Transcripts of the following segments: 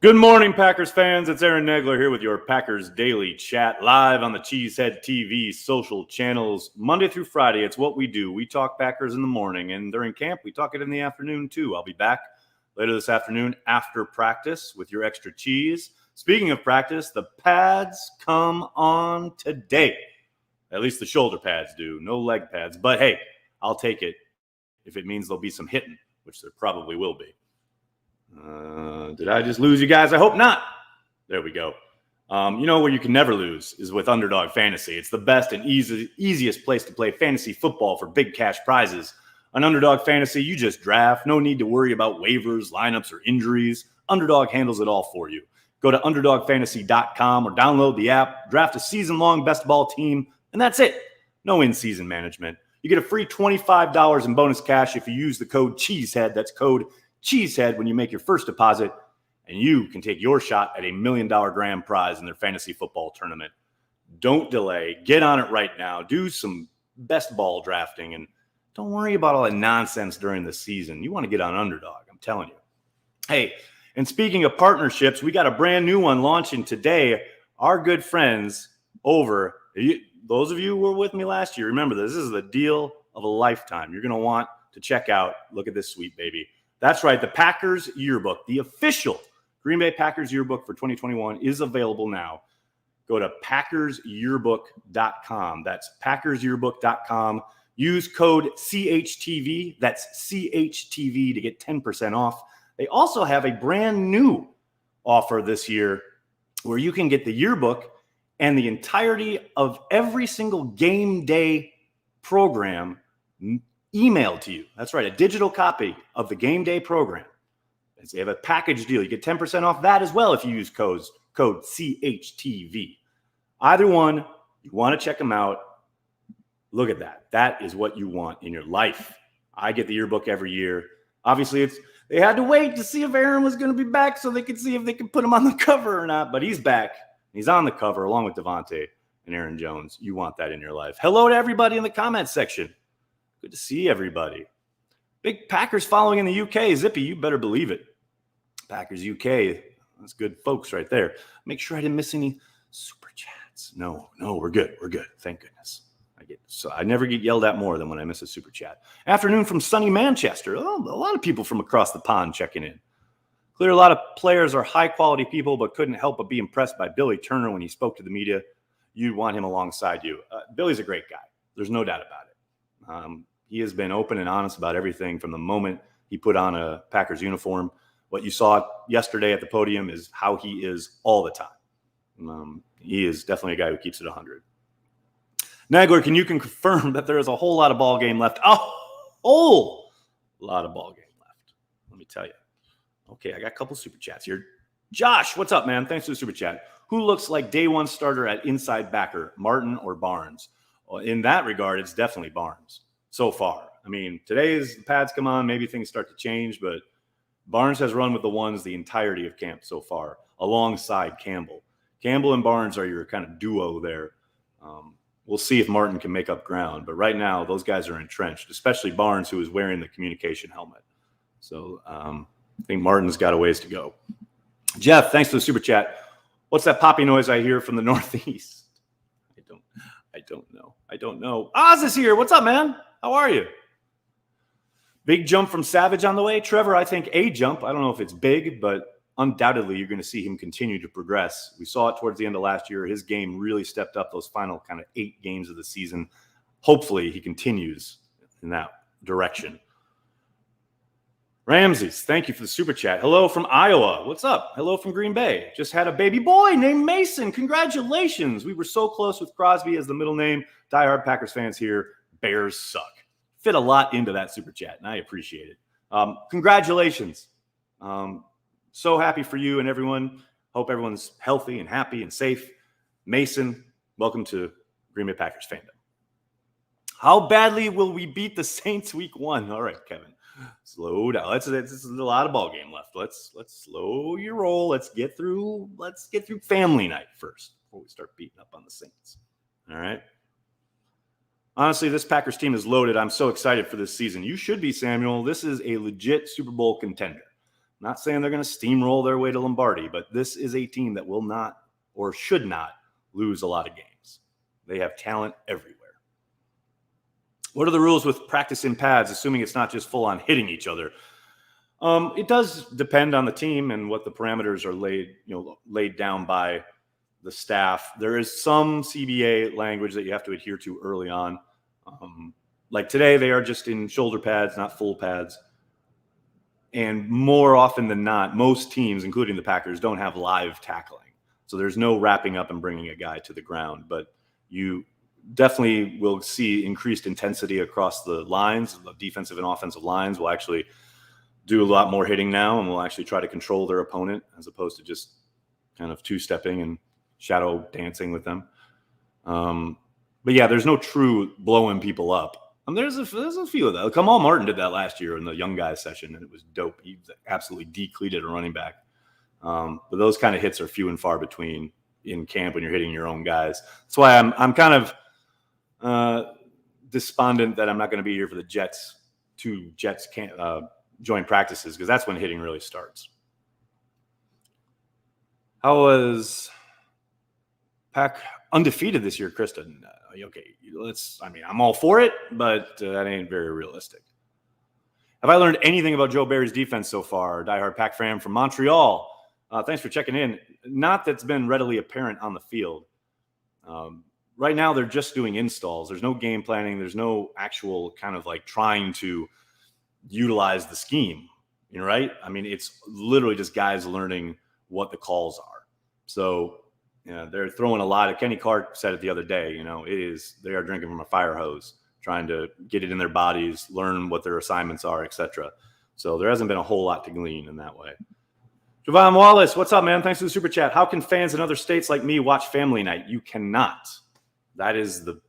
Good morning, Packers fans. It's Aaron Negler here with your Packers Daily Chat live on the Cheesehead TV social channels. Monday through Friday, it's what we do. We talk Packers in the morning, and during camp, we talk it in the afternoon too. I'll be back later this afternoon after practice with your extra cheese. Speaking of practice, the pads come on today. At least the shoulder pads do. No leg pads. But hey, I'll take it if it means there'll be some hitting, which there probably will be. Did I just lose you guys? I hope not. There we go. You know where you can never lose is with Underdog Fantasy. It's the best and easiest place to play fantasy football for big cash prizes. On Underdog Fantasy, you just draft. No need to worry about waivers, lineups, or injuries. Underdog handles it all for you. Go to UnderdogFantasy.com or download the app, draft a season-long best ball team, and that's it. No in-season management. You get a free $25 in bonus cash if you use the code Cheesehead. That's code Cheesehead when you make your first deposit, and you can take your shot at $1 million grand prize in their fantasy football tournament. Don't delay. Get on it right now. Do some best ball drafting, and don't worry about all that nonsense during the season. You want to get on Underdog, I'm telling you. Hey, and speaking of partnerships, we got a brand new one launching today. Our good friends over, those of you who were with me last year, remember this is the deal of a lifetime. You're going to want to check out. Look at this sweet baby. That's right. The Packers Yearbook, the official Green Bay Packers Yearbook for 2021 is available now. Go to packersyearbook.com. That's packersyearbook.com. Use code CHTV. That's CHTV to get 10% off. They also have a brand new offer this year where you can get the yearbook and the entirety of every single game day program emailed to you. That's right, a digital copy of the game day program. They have a package deal. You get 10% off that as well if you use code CHTV. Either one, you want to check them out. Look at that. That is what you want in your life. I get the yearbook every year. Obviously, they had to wait to see if Aaron was going to be back so they could see if they could put him on the cover or not. But he's back. He's on the cover along with Devontae and Aaron Jones. You want that in your life. Hello to everybody in the comments section. Good to see everybody. Big Packers following in the UK. Zippy, you better believe it. Packers UK. That's good folks right there. Make sure I didn't miss any super chats. No, we're good. We're good. Thank goodness. I never get yelled at more than when I miss a super chat. Afternoon from sunny Manchester. Oh, a lot of people from across the pond checking in. Clear a lot of players are high-quality people, but couldn't help but be impressed by Billy Turner when he spoke to the media. You'd want him alongside you. Billy's a great guy. There's no doubt about it. He has been open and honest about everything from the moment he put on a Packers uniform. What you saw yesterday at the podium is how he is all the time. He is definitely a guy who keeps it 100. Nagler, can you confirm that there is a whole lot of ball game left? A whole lot of ball game left. Let me tell you. Okay, I got a couple super chats here. Josh, what's up, man? Thanks for the super chat. Who looks like day one starter at inside backer, Martin or Barnes? Well, in that regard, it's definitely Barnes so far. I mean, today's the pads come on, maybe things start to change, but Barnes has run with the ones the entirety of camp so far, alongside Campbell. Campbell and Barnes are your kind of duo there. We'll see if Martin can make up ground, but right now those guys are entrenched, especially Barnes, who is wearing the communication helmet. So I think Martin's got a ways to go. Jeff, thanks for the super chat. What's that poppy noise I hear from the Northeast? I don't know. Oz is here. What's up, man? How are you? Big jump from Savage on the way. Trevor, I think a jump. I don't know if it's big, but undoubtedly you're going to see him continue to progress. We saw it towards the end of last year. His game really stepped up those final kind of 8 games of the season. Hopefully he continues in that direction. Ramses, thank you for the super chat. Hello from Iowa. What's up? Hello from Green Bay. Just had a baby boy named Mason. Congratulations. We were so close with Crosby as the middle name. Diehard Packers fans here. Bears suck. Fit a lot into that super chat, and I appreciate it. Congratulations. So happy for you and everyone. Hope everyone's healthy and happy and safe. Mason, welcome to Green Bay Packers fandom. How badly will we beat the Saints week 1? All right, Kevin. Slow down. It's a lot of ball game left. Let's slow your roll. Let's get through family night first before we start beating up on the Saints. All right. Honestly, this Packers team is loaded. I'm so excited for this season. You should be, Samuel. This is a legit Super Bowl contender. Not saying they're going to steamroll their way to Lombardi, but this is a team that will not or should not lose a lot of games. They have talent everywhere. What are the rules with practice in pads, assuming it's not just full on hitting each other? It does depend on the team and what the parameters are laid down by the staff. There is some CBA language that you have to adhere to early on. Like today, they are just in shoulder pads, not full pads. And more often than not, most teams, including the Packers, don't have live tackling. So there's no wrapping up and bringing a guy to the ground. But you definitely will see increased intensity across the lines. The defensive and offensive lines will actually do a lot more hitting now, and will actually try to control their opponent as opposed to just kind of two-stepping and shadow dancing with them. But yeah, there's no true blowing people up. There's a few of that. Kamal Martin did that last year in the young guys session, and it was dope. He absolutely decleated a running back. But those kind of hits are few and far between in camp when you're hitting your own guys. That's why I'm kind of despondent that I'm not going to be here for the Jets joint practices, because that's when hitting really starts. How was Pack undefeated this year, Kristen? Okay, I'm all for it, but that ain't very realistic. Have I learned anything about Joe Barry's defense so far? Diehard Pack fan from Montreal. Thanks for checking in. Not that's been readily apparent on the field. Right now, they're just doing installs. There's no game planning. There's no actual kind of like trying to utilize the scheme, right? I mean, it's literally just guys learning what the calls are. So, they're throwing a lot of, Kenny Clark said it the other day, they are drinking from a fire hose, trying to get it in their bodies, learn what their assignments are, etc. So there hasn't been a whole lot to glean in that way. Javon Wallace, what's up, man? Thanks for the super chat. How can fans in other states like me watch Family Night? You cannot. That is the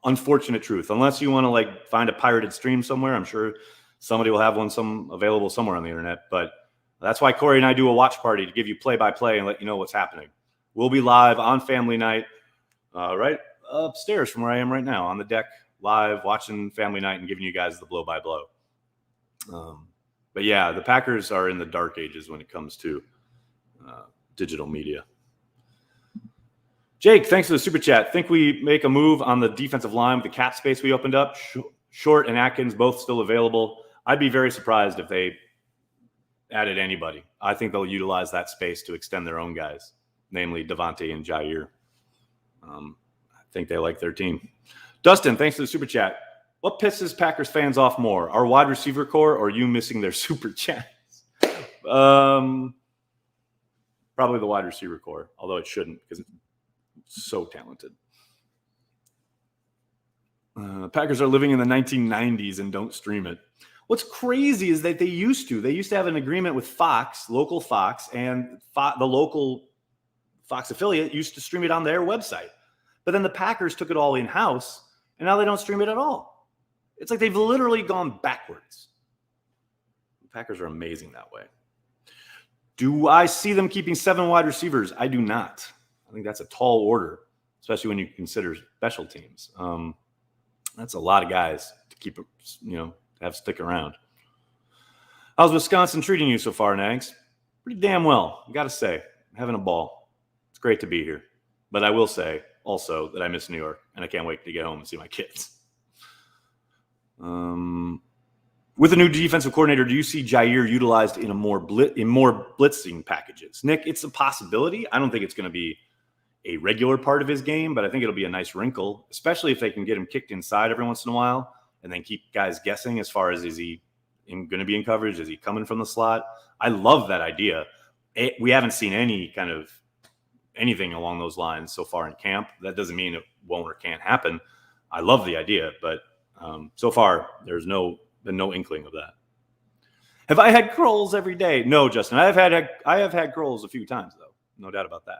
unfortunate truth. Unless you want to find a pirated stream somewhere. I'm sure somebody will have one available somewhere on the internet, but that's why Corey and I do a watch party, to give you play-by-play and let you know what's happening. We'll be live on Family Night, right upstairs from where I am right now, on the deck, live, watching Family Night and giving you guys the blow-by-blow. But yeah, the Packers are in the dark ages when it comes to digital media. Jake, thanks for the super chat. Think we make a move on the defensive line with the cap space we opened up? Short and Atkins both still available. I'd be very surprised if they added anybody. I think they'll utilize that space to extend their own guys, namely Devontae and Jair. I think they like their team. Dustin, thanks for the super chat. What pisses Packers fans off more, our wide receiver core or you missing their super chats? Probably the wide receiver core, although it shouldn't because it's so talented. Packers are living in the 1990s and don't stream it. What's crazy is that they used to have an agreement with Fox, local Fox, and the local Fox affiliate used to stream it on their website. But then the Packers took it all in-house, and now they don't stream it at all. It's like they've literally gone backwards. The Packers are amazing that way. Do I see them keeping 7 wide receivers? I do not. I think that's a tall order, especially when you consider special teams. That's a lot of guys to keep, have stick around. How's Wisconsin treating you so far, Nags? Pretty damn well, I got to say. I'm having a ball. It's great to be here. But I will say also that I miss New York, and I can't wait to get home and see my kids. With a new defensive coordinator, do you see Jair utilized in more blitzing packages? Nick, it's a possibility. I don't think it's going to be a regular part of his game, but I think it'll be a nice wrinkle, especially if they can get him kicked inside every once in a while and then keep guys guessing as far as, is he going to be in coverage? Is he coming from the slot? I love that idea. We haven't seen anything along those lines so far in camp. That doesn't mean it won't or can't happen. I love the idea, but so far there's been no inkling of that. Have I had Kroll's every day? No, Justin. I have had Kroll's a few times though. No doubt about that.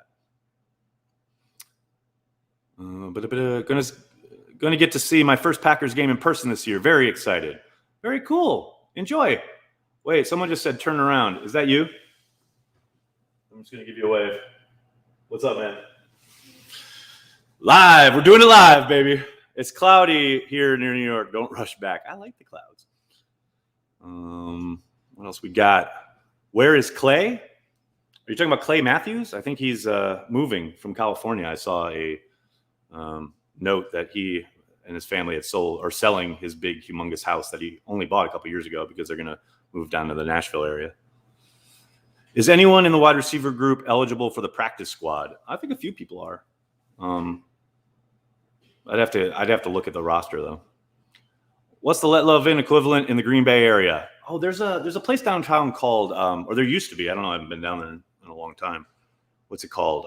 Gonna get to see my first Packers game in person this year. Very excited. Very cool. Enjoy. Wait, someone just said turn around. Is that you? I'm just gonna give you a wave. What's up, man? Live. We're doing it live, baby. It's cloudy here near New York. Don't rush back. I like the clouds. What else we got? Where is Clay? Are you talking about Clay Matthews? I think he's moving from California. I saw a note that he and his family had sold or selling his big, humongous house that he only bought a couple years ago because they're going to move down to the Nashville area. Is anyone in the wide receiver group eligible for the practice squad? I think a few people are. I'd have to look at the roster though. What's the Let Love In equivalent in the Green Bay area? Oh, there's a place downtown called, or there used to be. I don't know. I haven't been down there in a long time. What's it called?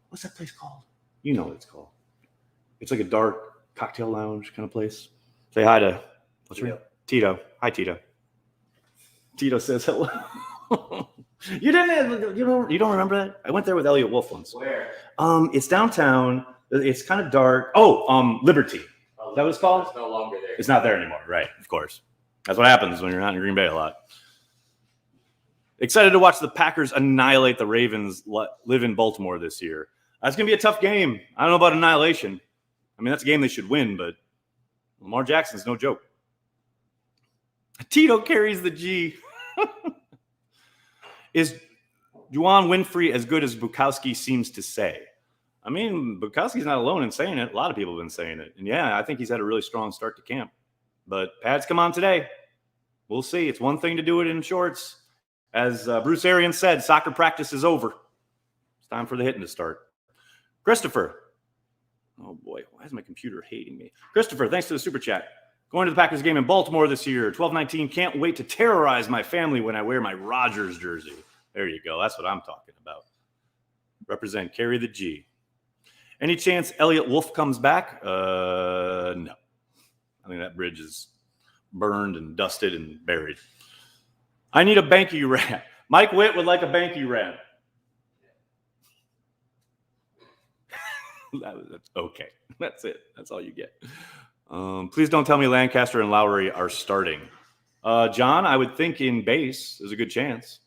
What's that place called? You know what it's called. It's like a dark cocktail lounge kind of place. Say hi to what's your name? Tito. Hi, Tito. Tito says hello. You don't remember that? I went there with Elliot Wolf once. Where? It's downtown. It's kind of dark. Oh, Liberty. Is that what it's called? It's no longer there. It's not there anymore, right? Of course. That's what happens when you're not in Green Bay a lot. Excited to watch the Packers annihilate the Ravens live in Baltimore this year. That's going to be a tough game. I don't know about annihilation. I mean, that's a game they should win, but Lamar Jackson's no joke. Tito carries the G. Is Juwan Winfrey as good as Bukowski seems to say? I mean, Bukowski's not alone in saying it. A lot of people have been saying it. And yeah, I think he's had a really strong start to camp. But pads come on today. We'll see. It's one thing to do it in shorts. As Bruce Arians said, soccer practice is over. It's time for the hitting to start. Christopher. Oh, boy. Why is my computer hating me? Christopher, thanks for the super chat. Going to the Packers game in Baltimore this year. 12-19. Can't wait to terrorize my family when I wear my Rodgers jersey. There you go. That's what I'm talking about. Represent. Carry the G. Any chance Elliot Wolf comes back? No. I think that bridge is burned and dusted and buried. I need a Banky rant. Mike Witt would like a Banky rant. That's okay. That's it. That's all you get. Please don't tell me Lancaster and Lowry are starting. John, I would think in base there's a good chance.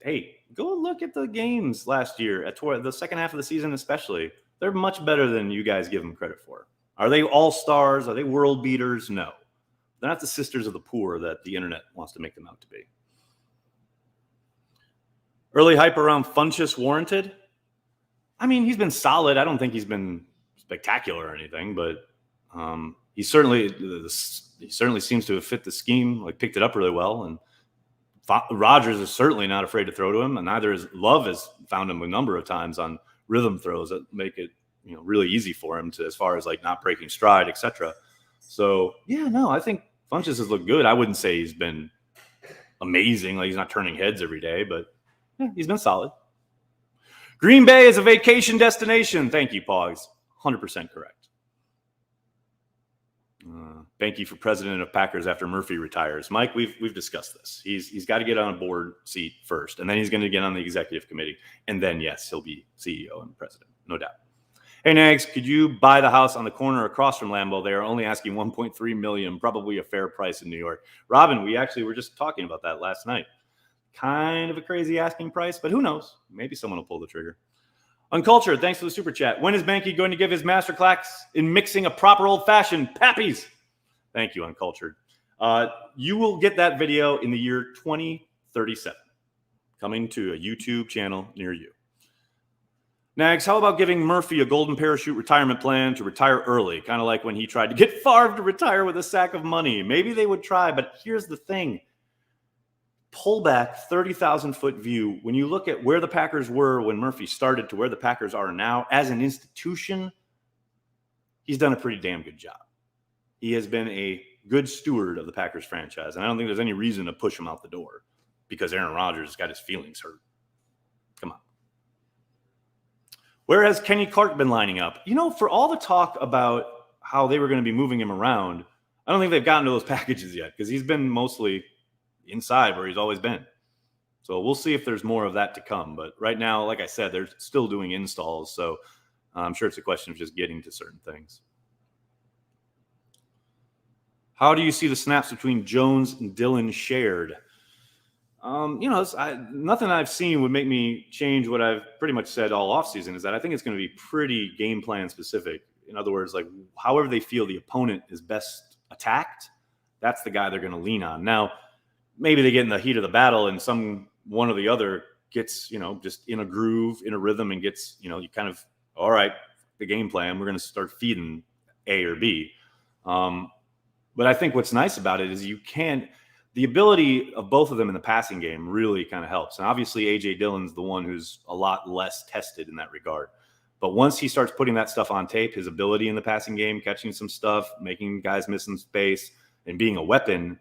Hey, go look at the games last year, the second half of the season especially. They're much better than you guys give them credit for. Are they all-stars? Are they world beaters? No. They're not the sisters of the poor that the internet wants to make them out to be. Early hype around Funchess warranted? I mean, he's been solid. I don't think he's been spectacular or anything, but he certainly seems to have fit the scheme, like picked it up really well. And Rodgers is certainly not afraid to throw to him, and neither is Love. Has found him a number of times on rhythm throws that make it really easy for him to, as far as like not breaking stride, etc. So yeah, no, I think Funchess has looked good. I wouldn't say he's been amazing, like he's not turning heads every day, but yeah, he's been solid. Green Bay is a vacation destination. Thank you, Pogs. 100% correct. Thank you for president of Packers after Murphy retires. Mike, we've discussed this. He's got to get on a board seat first, and then he's going to get on the executive committee, and then yes, he'll be CEO and president, no doubt. Hey Nags, could you buy the house on the corner across from Lambeau? They are only asking $1.3 million, probably a fair price in New York. Robin, we actually were just talking about that last night. Kind of a crazy asking price, but who knows? Maybe someone will pull the trigger. Uncultured, thanks for the super chat. When is Banky going to give his masterclass in mixing a proper old-fashioned Pappies? Thank you, Uncultured. You will get that video in the year 2037, coming to a YouTube channel near you. Nags, how about giving Murphy a golden parachute retirement plan to retire early? Kind of like when he tried to get Favre to retire with a sack of money. Maybe they would try, but here's the thing. Pull back 30,000-foot view. When you look at where the Packers were when Murphy started to where the Packers are now, as an institution, he's done a pretty damn good job. He has been a good steward of the Packers franchise, and I don't think there's any reason to push him out the door because Aaron Rodgers got his feelings hurt. Come on. Where has Kenny Clark been lining up? For all the talk about how they were going to be moving him around, I don't think they've gotten to those packages yet because he's been mostly inside where he's always been. So we'll see if there's more of that to come. But right now, like I said, they're still doing installs. So I'm sure it's a question of just getting to certain things. How do you see the snaps between Jones and Dillon shared? Nothing I've seen would make me change what I've pretty much said all offseason is that I think it's going to be pretty game plan specific. In other words, like however they feel the opponent is best attacked, that's the guy they're going to lean on. Now, maybe they get in the heat of the battle and one or the other gets, just in a groove, in a rhythm, and gets, you kind of, all right, the game plan, we're going to start feeding A or B. But I think what's nice about it is the ability of both of them in the passing game really kind of helps. And obviously A.J. Dillon's the one who's a lot less tested in that regard. But once he starts putting that stuff on tape, his ability in the passing game, catching some stuff, making guys miss in space, and being a weapon,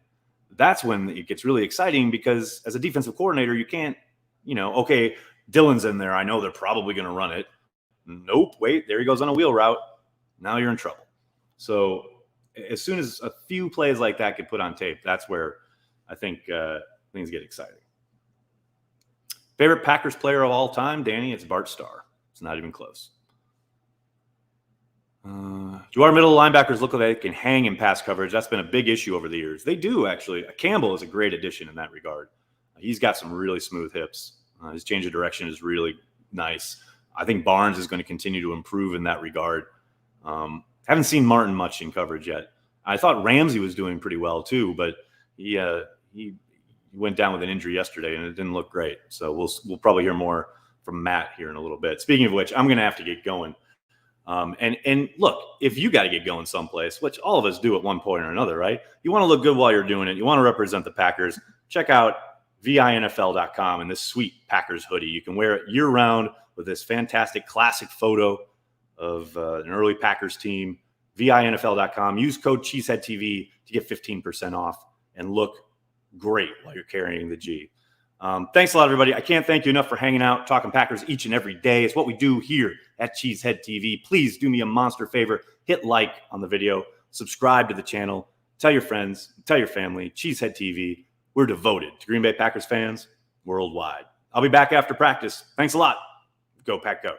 that's when it gets really exciting, because as a defensive coordinator, you can't, okay, Dillon's in there, I know they're probably going to run it. Nope, wait, there he goes on a wheel route. Now you're in trouble. So as soon as a few plays like that get put on tape, that's where I think things get exciting. Favorite Packers player of all time, Danny? It's Bart Starr. It's not even close. Do our middle linebackers look like they can hang in pass coverage? That's been a big issue over the years. They do, actually. Campbell is a great addition in that regard. He's got some really smooth hips. His change of direction is really nice. I think Barnes is going to continue to improve in that regard. Haven't seen Martin much in coverage yet. I thought Ramsey was doing pretty well too, but he went down with an injury yesterday and it didn't look great. So we'll probably hear more from Matt here in a little bit. Speaking of which, I'm going to have to get going. And look, if you got to get going someplace, which all of us do at one point or another, right? You want to look good while you're doing it. You want to represent the Packers. Check out VINFL.com and this sweet Packers hoodie. You can wear it year round with this fantastic classic photo of an early Packers team. VINFL.com. Use code CheeseheadTV to get 15% off and look great while you're carrying the G. Thanks a lot, everybody. I can't thank you enough for hanging out, talking Packers each and every day. It's what we do here at Cheesehead TV. Please do me a monster favor. Hit like on the video. Subscribe to the channel. Tell your friends. Tell your family. Cheesehead TV. We're devoted to Green Bay Packers fans worldwide. I'll be back after practice. Thanks a lot. Go Pack Go.